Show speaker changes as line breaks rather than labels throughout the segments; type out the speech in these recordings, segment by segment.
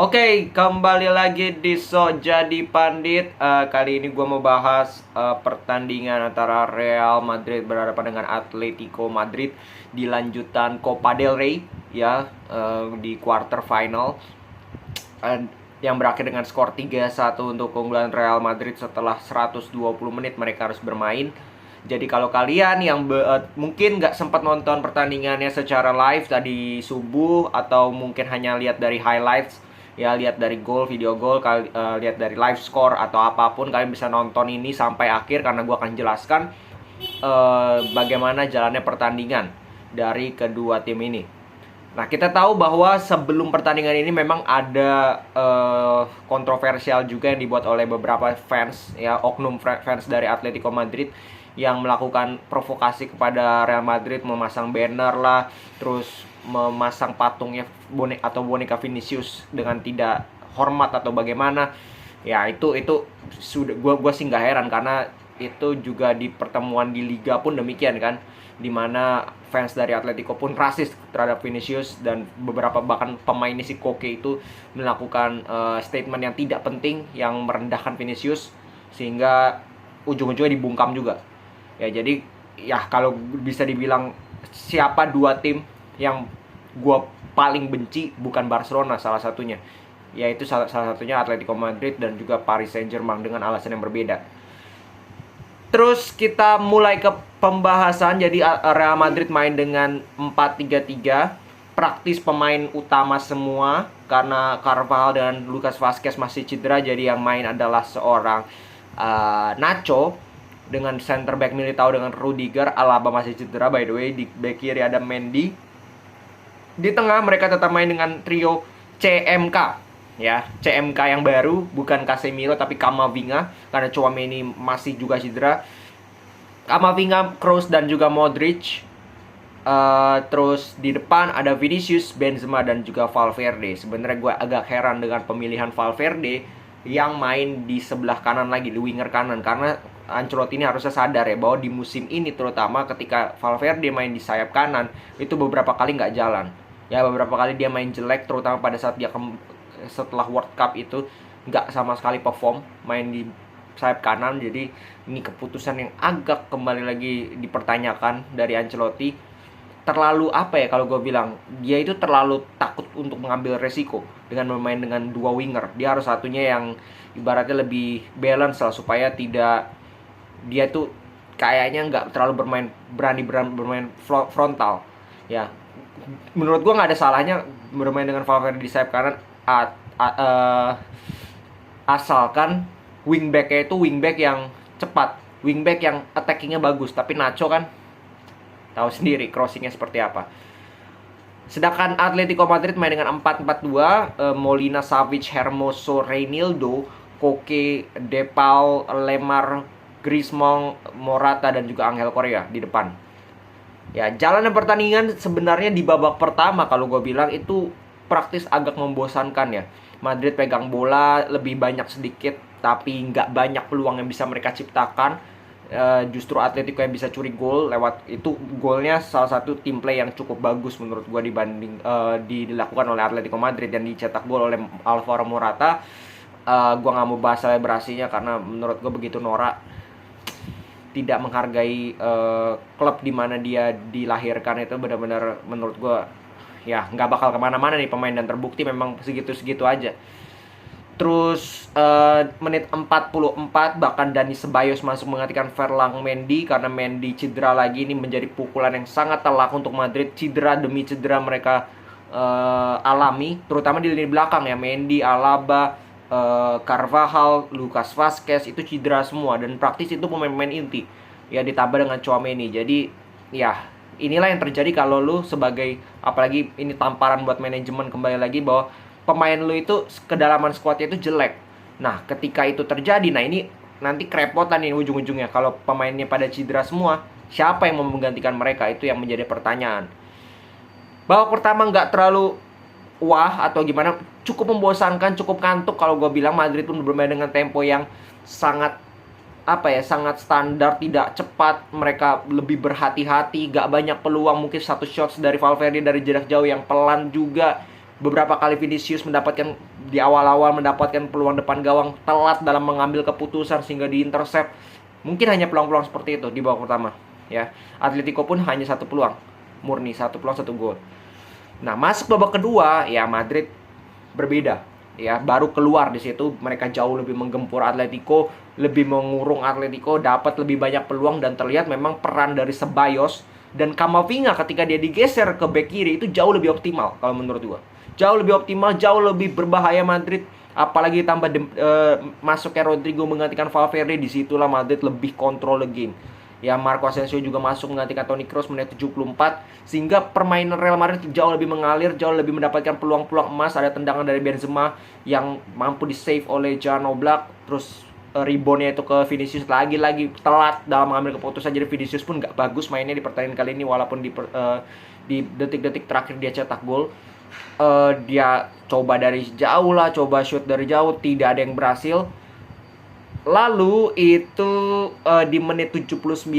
Oke, kembali lagi di So Jadi Pandit. Kali ini gue mau bahas pertandingan antara Real Madrid berhadapan dengan Atletico Madrid di lanjutan Copa del Rey, ya, di quarter final, yang berakhir dengan skor 3-1 untuk keunggulan Real Madrid setelah 120 menit mereka harus bermain. Jadi kalau kalian yang mungkin nggak sempat nonton pertandingannya secara live tadi subuh, atau mungkin hanya lihat dari highlights, ya lihat dari gol, video gol, lihat dari live score atau apapun, kalian bisa nonton ini sampai akhir karena gue akan jelaskan bagaimana jalannya pertandingan dari kedua tim ini. Nah, kita tahu bahwa sebelum pertandingan ini memang ada kontroversial juga yang dibuat oleh beberapa fans, ya, oknum fans dari Atletico Madrid yang melakukan provokasi kepada Real Madrid, memasang banner lah, terus memasang patungnya boneka Vinicius dengan tidak hormat atau bagaimana. Ya, itu sudah gua sih nggak heran karena itu juga di pertemuan di Liga pun demikian kan, dimana fans dari Atletico pun rasis terhadap Vinicius, dan beberapa bahkan pemain si Koke itu melakukan statement yang tidak penting yang merendahkan Vinicius, sehingga ujung-ujungnya dibungkam juga. Ya, jadi ya kalau bisa dibilang siapa dua tim yang gue paling benci, bukan Barcelona salah satunya, yaitu salah satunya Atletico Madrid dan juga Paris Saint-Germain dengan alasan yang berbeda. Terus kita mulai ke pembahasan. Jadi Real Madrid main dengan 4-3-3. Praktis pemain utama semua karena Carvajal dan Lucas Vazquez masih cedera. Jadi yang main adalah seorang Nacho dengan center back Militao dengan Rudiger. Alaba masih cedera by the way. Di back kiri ada Mendy. Di tengah mereka tetap main dengan trio CMK, ya, CMK yang baru, bukan Casemiro tapi Camavinga karena Tchouaméni masih juga cedera. Camavinga, Kroos dan juga Modric. Terus di depan ada Vinicius, Benzema dan juga Valverde. Sebenarnya gue agak heran dengan pemilihan Valverde yang main di sebelah kanan lagi, di winger kanan, karena Ancelotti ini harusnya sadar ya bahwa di musim ini terutama ketika Valverde main di sayap kanan itu beberapa kali nggak jalan. Ya, beberapa kali dia main jelek, terutama pada saat dia setelah World Cup itu nggak sama sekali perform main di sayap kanan. Jadi ini keputusan yang agak kembali lagi dipertanyakan dari Ancelotti. Terlalu apa ya kalau gue bilang, dia itu terlalu takut untuk mengambil resiko dengan bermain dengan dua winger. Dia harus satunya yang ibaratnya lebih balance lah, supaya tidak, dia tuh kayaknya nggak terlalu berani bermain frontal. Ya, menurut gue nggak ada salahnya bermain dengan Valverde di sayap kanan, asalkan wingbacknya itu wingback yang cepat, wingback yang attackingnya bagus. Tapi Nacho kan tahu sendiri crossingnya seperti apa. Sedangkan Atletico Madrid main dengan 4-4-2, Molina, Savic, Hermoso, Reinildo, Koke, Depay, Lemar, Griezmann, Morata dan juga Angel Correa di depan. Ya, jalannya pertandingan sebenarnya di babak pertama kalau gue bilang itu praktis agak membosankan ya. Madrid pegang bola lebih banyak sedikit, tapi nggak banyak peluang yang bisa mereka ciptakan. Justru Atletico yang bisa curi gol lewat itu. Golnya salah satu team play yang cukup bagus menurut gue dibanding dilakukan oleh Atletico Madrid, dan dicetak gol oleh Alvaro Morata. Gue nggak mau bahas selebrasinya karena menurut gue begitu norak, tidak menghargai klub di mana dia dilahirkan. Itu benar-benar menurut gue ya nggak bakal kemana-mana nih pemain, dan terbukti memang segitu-segitu aja. Terus menit 44 bahkan Dani Ceballos masuk menggantikan Ferland Mendy karena Mendy cedera lagi. Ini menjadi pukulan yang sangat telak untuk Madrid. Cedera demi cedera mereka alami, terutama di lini belakang ya. Mendy, Alaba, Carvajal, Lucas Vazquez itu cedera semua, dan praktis itu pemain-pemain inti ya, ditambah dengan Tchouaméni. Jadi ya inilah yang terjadi kalau lu sebagai, apalagi ini tamparan buat manajemen kembali lagi, bahwa pemain lu itu kedalaman skuadnya itu jelek. Nah, ketika itu terjadi, nah ini nanti kerepotan nih ujung-ujungnya. Kalau pemainnya pada cedera semua, siapa yang mau menggantikan mereka? Itu yang menjadi pertanyaan. Babak pertama nggak terlalu wah atau gimana, cukup membosankan, cukup kantuk kalau gue bilang. Madrid pun bermain dengan tempo yang sangat sangat standar, tidak cepat. Mereka lebih berhati-hati, gak banyak peluang. Mungkin satu shots dari Valverde dari jarak jauh yang pelan juga. Beberapa kali Vinicius mendapatkan di awal-awal mendapatkan peluang depan gawang, telat dalam mengambil keputusan sehingga diintercept. Mungkin hanya peluang-peluang seperti itu di babak pertama, ya. Atletico pun hanya satu peluang, murni satu peluang satu gol. Nah, masuk babak kedua, ya Madrid berbeda. Ya, baru keluar di situ mereka jauh lebih menggempur Atletico, lebih mengurung Atletico, dapat lebih banyak peluang dan terlihat memang peran dari Ceballos dan Camavinga ketika dia digeser ke bek kiri itu jauh lebih optimal kalau menurut gua. Jauh lebih optimal, jauh lebih berbahaya Madrid. Apalagi tambah masuknya Rodrigo menggantikan Valverde, disitulah Madrid lebih kontrol the game. Ya, Marco Asensio juga masuk menggantikan Toni Kroos menit 74, sehingga permainan Real Madrid jauh lebih mengalir, jauh lebih mendapatkan peluang-peluang emas. Ada tendangan dari Benzema yang mampu di-save oleh Jan Oblak, terus reboundnya itu ke Vinicius, lagi-lagi telat dalam mengambil keputusan. Jadi Vinicius pun gak bagus mainnya di pertandingan kali ini, walaupun di detik-detik terakhir dia cetak gol. Dia coba dari jauh lah, coba shoot dari jauh, tidak ada yang berhasil. Lalu itu di menit 79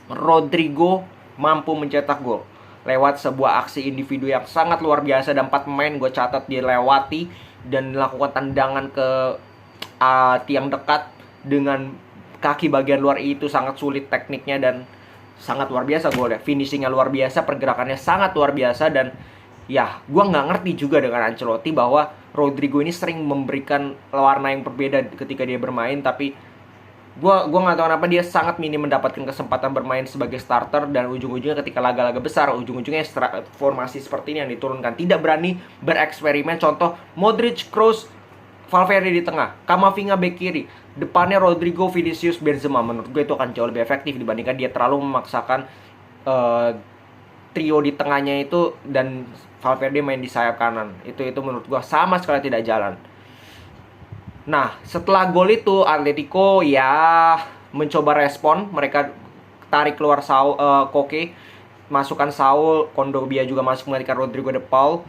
Rodrigo mampu mencetak gol lewat sebuah aksi individu yang sangat luar biasa, dan 4 pemain gue catat dia lewati dan melakukan tendangan ke tiang dekat dengan kaki bagian luar. Itu sangat sulit tekniknya dan sangat luar biasa golnya. Finishingnya luar biasa, pergerakannya sangat luar biasa. Dan ya, gue nggak ngerti juga dengan Ancelotti bahwa Rodrigo ini sering memberikan warna yang berbeda ketika dia bermain, tapi gua nggak tahu kenapa dia sangat minim mendapatkan kesempatan bermain sebagai starter, dan ujung-ujungnya ketika laga-laga besar, ujung-ujungnya formasi seperti ini yang diturunkan. Tidak berani bereksperimen. Contoh Modric, Kroos, Valverde di tengah, Camavinga bek kiri, depannya Rodrigo, Vinicius, Benzema. Menurut gue itu akan jauh lebih efektif dibandingkan dia terlalu memaksakan trio di tengahnya itu dan Valverde main di sayap kanan. Itu menurut gua sama sekali tidak jalan. Nah, setelah gol itu Atletico ya mencoba respon. Mereka tarik keluar Koke, masukkan Saul, Kondogbia juga masuk menggantikan Rodrigo de Paul.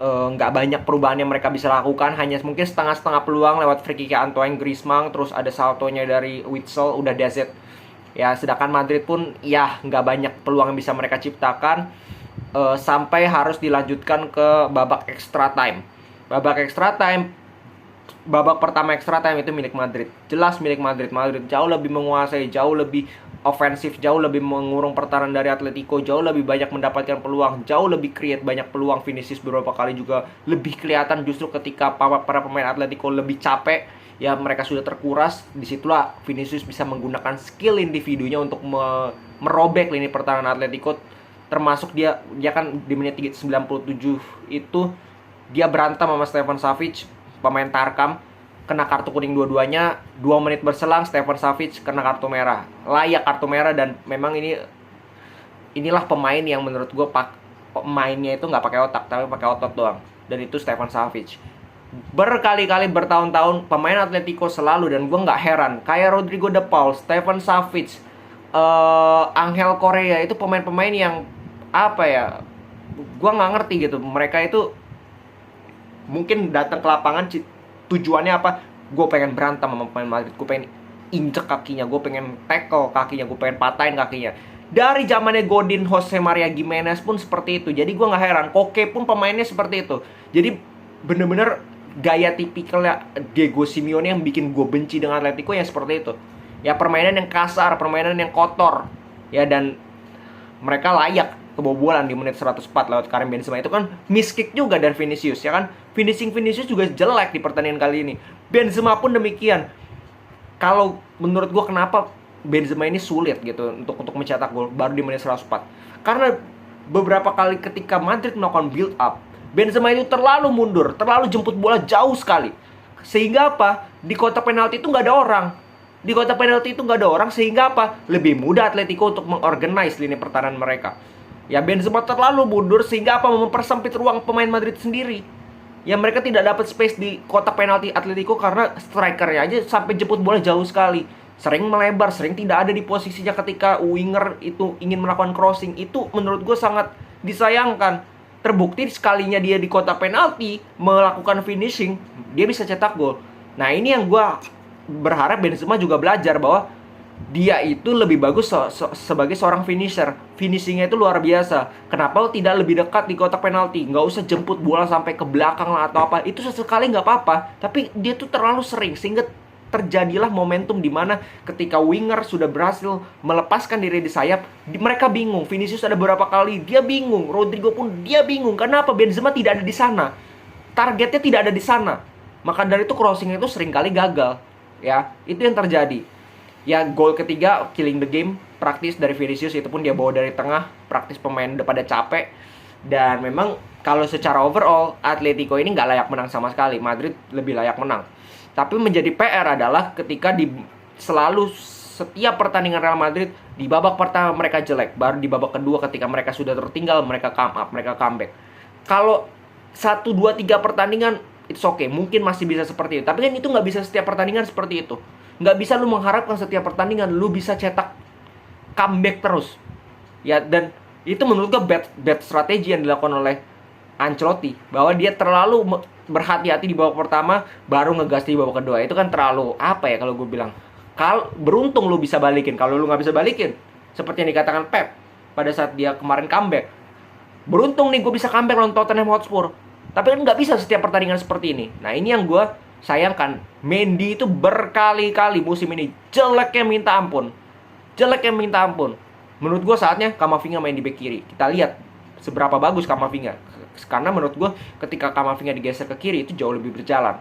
Nggak banyak perubahan yang mereka bisa lakukan, hanya mungkin setengah-setengah peluang lewat free kick Antoine Griezmann, terus ada saltonya dari Witsel, udah DZ. Ya, sedangkan Madrid pun ya nggak banyak peluang yang bisa mereka ciptakan, sampai harus dilanjutkan ke babak extra time. Babak pertama extra time itu milik Madrid. Jelas milik Madrid. Madrid jauh lebih menguasai, jauh lebih ofensif, jauh lebih mengurung pertahanan dari Atletico, jauh lebih banyak mendapatkan peluang, jauh lebih create banyak peluang. Vinicius beberapa kali juga lebih kelihatan justru ketika para pemain Atletico lebih capek. Ya, mereka sudah terkuras. Disitulah Vinicius bisa menggunakan skill individunya untuk merobek lini pertahanan Atletico. Termasuk dia kan di menit 97 itu dia berantem sama Stefan Savic, pemain Tarkam, kena kartu kuning dua-duanya. 2 menit berselang Stefan Savic kena kartu merah, layak kartu merah. Dan memang inilah pemain yang menurut gue pemainnya itu nggak pakai otak tapi pakai otot doang, dan itu Stefan Savic. Berkali-kali bertahun-tahun pemain Atletico selalu, dan gue nggak heran, kayak Rodrigo de Paul, Stefan Savic, Angel Correa, itu pemain-pemain yang apa ya, gue nggak ngerti gitu. Mereka itu mungkin datang ke lapangan tujuannya apa? Gue pengen berantem sama pemain Madrid, gue pengen injek kakinya, gue pengen tackle kakinya, gue pengen patahin kakinya. Dari zamannya Godin, Jose Maria Gimenez pun seperti itu. Jadi gue nggak heran, Koke pun pemainnya seperti itu. Jadi bener-bener gaya tipikalnya Diego Simeone yang bikin gue benci dengan Atletico yang seperti itu. Ya, permainan yang kasar, permainan yang kotor. Ya, dan mereka layak kebobolan di menit 104 lewat Karim Benzema. Itu kan miss kick juga dari Vinicius, ya kan? Finishing Vinicius juga jelek di pertandingan kali ini. Benzema pun demikian. Kalau menurut gue kenapa Benzema ini sulit gitu untuk mencetak gol baru di menit 104? Karena beberapa kali ketika Madrid melakukan build up, Benzema itu terlalu mundur, terlalu jemput bola jauh sekali. Sehingga apa? Di kotak penalti itu nggak ada orang. Sehingga apa? Lebih mudah Atletico untuk mengorganize lini pertahanan mereka. Ya, Benzema terlalu mundur sehingga apa? Mempersempit ruang pemain Madrid sendiri. Ya, mereka tidak dapat space di kotak penalti Atletico karena strikernya aja sampai jemput bola jauh sekali. Sering melebar, sering tidak ada di posisinya ketika winger itu ingin melakukan crossing. Itu menurut gue sangat disayangkan. Terbukti sekalinya dia di kotak penalti melakukan finishing, dia bisa cetak gol. Nah, ini yang gue berharap Benzema juga belajar bahwa Dia itu lebih bagus sebagai seorang finisher. Finishingnya itu luar biasa. Kenapa lo tidak lebih dekat di kotak penalti? Nggak usah jemput bola sampai ke belakang lah atau apa. Itu sesekali nggak apa-apa. Tapi dia tuh terlalu sering sehingga terjadilah momentum di mana ketika winger sudah berhasil melepaskan diri di sayap, mereka bingung. Vinicius ada beberapa kali dia bingung, Rodrigo pun dia bingung. Kenapa Benzema tidak ada di sana? Targetnya tidak ada di sana. Maka dari itu crossing itu seringkali gagal. Ya, itu yang terjadi. Ya, gol ketiga killing the game praktis dari Vinicius, itu pun dia bawa dari tengah, praktis pemain udah pada capek. Dan memang kalau secara overall Atletico ini nggak layak menang sama sekali. Madrid lebih layak menang. Tapi menjadi PR adalah ketika selalu setiap pertandingan Real Madrid di babak pertama mereka jelek, baru di babak kedua ketika mereka sudah tertinggal mereka come up, mereka comeback. Kalau 1, 2, 3 pertandingan it's okay, mungkin masih bisa seperti itu. Tapi kan itu nggak bisa setiap pertandingan seperti itu. Nggak bisa lu mengharapkan setiap pertandingan lu bisa cetak comeback terus. Ya, dan itu menurut gue bad strategi yang dilakukan oleh Ancelotti, bahwa dia terlalu berhati-hati di babak pertama baru ngegas di babak kedua. Itu kan terlalu apa ya kalau gue bilang. Kalau beruntung lu bisa balikin, kalau lu nggak bisa balikin seperti yang dikatakan Pep pada saat dia kemarin comeback. Beruntung nih gue bisa comeback lawan Tottenham Hotspur. Tapi kan nggak bisa setiap pertandingan seperti ini. Nah, ini yang gue sayangkan. Mendy itu berkali-kali musim ini jeleknya minta ampun. Jeleknya minta ampun. Menurut gue saatnya Camavinga main di bek kiri. Kita lihat seberapa bagus Camavinga. Karena menurut gue ketika Camavinga digeser ke kiri itu jauh lebih berjalan.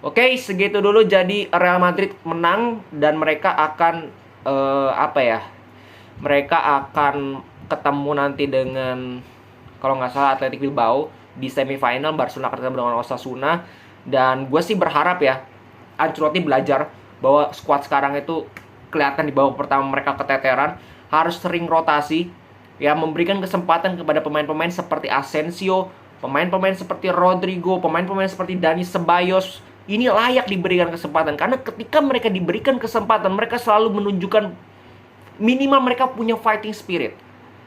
Oke, segitu dulu. Jadi Real Madrid menang dan mereka akan mereka akan ketemu nanti dengan, kalau nggak salah, Athletic Bilbao di semifinal. Barcelona akan ketemu dengan Osasuna. Dan gue sih berharap ya Ancelotti belajar bahwa skuad sekarang itu kelihatan di babak pertama mereka keteteran. Harus sering rotasi, ya, memberikan kesempatan kepada pemain-pemain seperti Asensio, pemain-pemain seperti Rodrigo, pemain-pemain seperti Dani Ceballos. Ini layak diberikan kesempatan, karena ketika mereka diberikan kesempatan mereka selalu menunjukkan minimal mereka punya fighting spirit.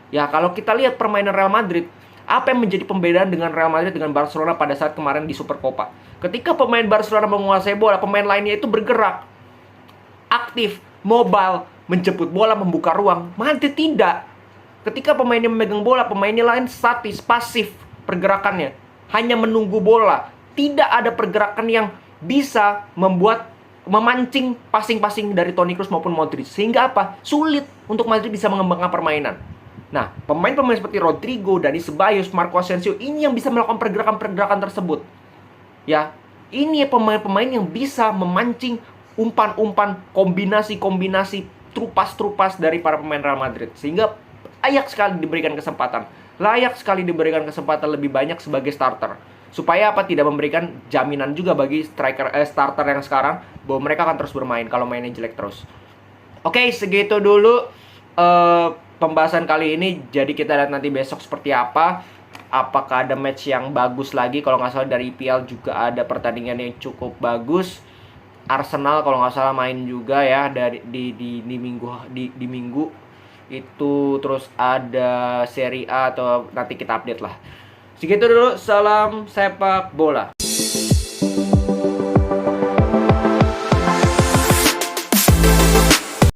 Ya, kalau kita lihat permainan Real Madrid, apa yang menjadi pembedaan dengan Real Madrid dengan Barcelona pada saat kemarin di Supercopa? Ketika pemain Barcelona menguasai bola, pemain lainnya itu bergerak, aktif, mobile, menjemput bola, membuka ruang. Madrid tidak. Ketika pemainnya memegang bola, pemainnya lain statis, pasif pergerakannya, hanya menunggu bola. Tidak ada pergerakan yang bisa memancing passing-passing dari Toni Kroos maupun Modric. Sehingga apa? Sulit untuk Madrid bisa mengembangkan permainan. Nah, pemain-pemain seperti Rodrigo, Dani Ceballos, Marco Asensio ini yang bisa melakukan pergerakan-pergerakan tersebut. Ya, ini pemain-pemain yang bisa memancing umpan-umpan, kombinasi-kombinasi, trupas-trupas dari para pemain Real Madrid. Sehingga layak sekali diberikan kesempatan. Layak sekali diberikan kesempatan lebih banyak sebagai starter. Supaya apa? Tidak memberikan jaminan juga bagi starter yang sekarang bahwa mereka akan terus bermain kalau mainnya jelek terus. Oke, segitu dulu pembahasan kali ini. Jadi kita lihat nanti besok seperti apa. Apakah ada match yang bagus lagi? Kalau nggak salah dari IPL juga ada pertandingan yang cukup bagus. Arsenal kalau nggak salah main juga ya di minggu itu. Terus ada Serie A, atau nanti kita update lah. Segitu dulu, salam sepak bola.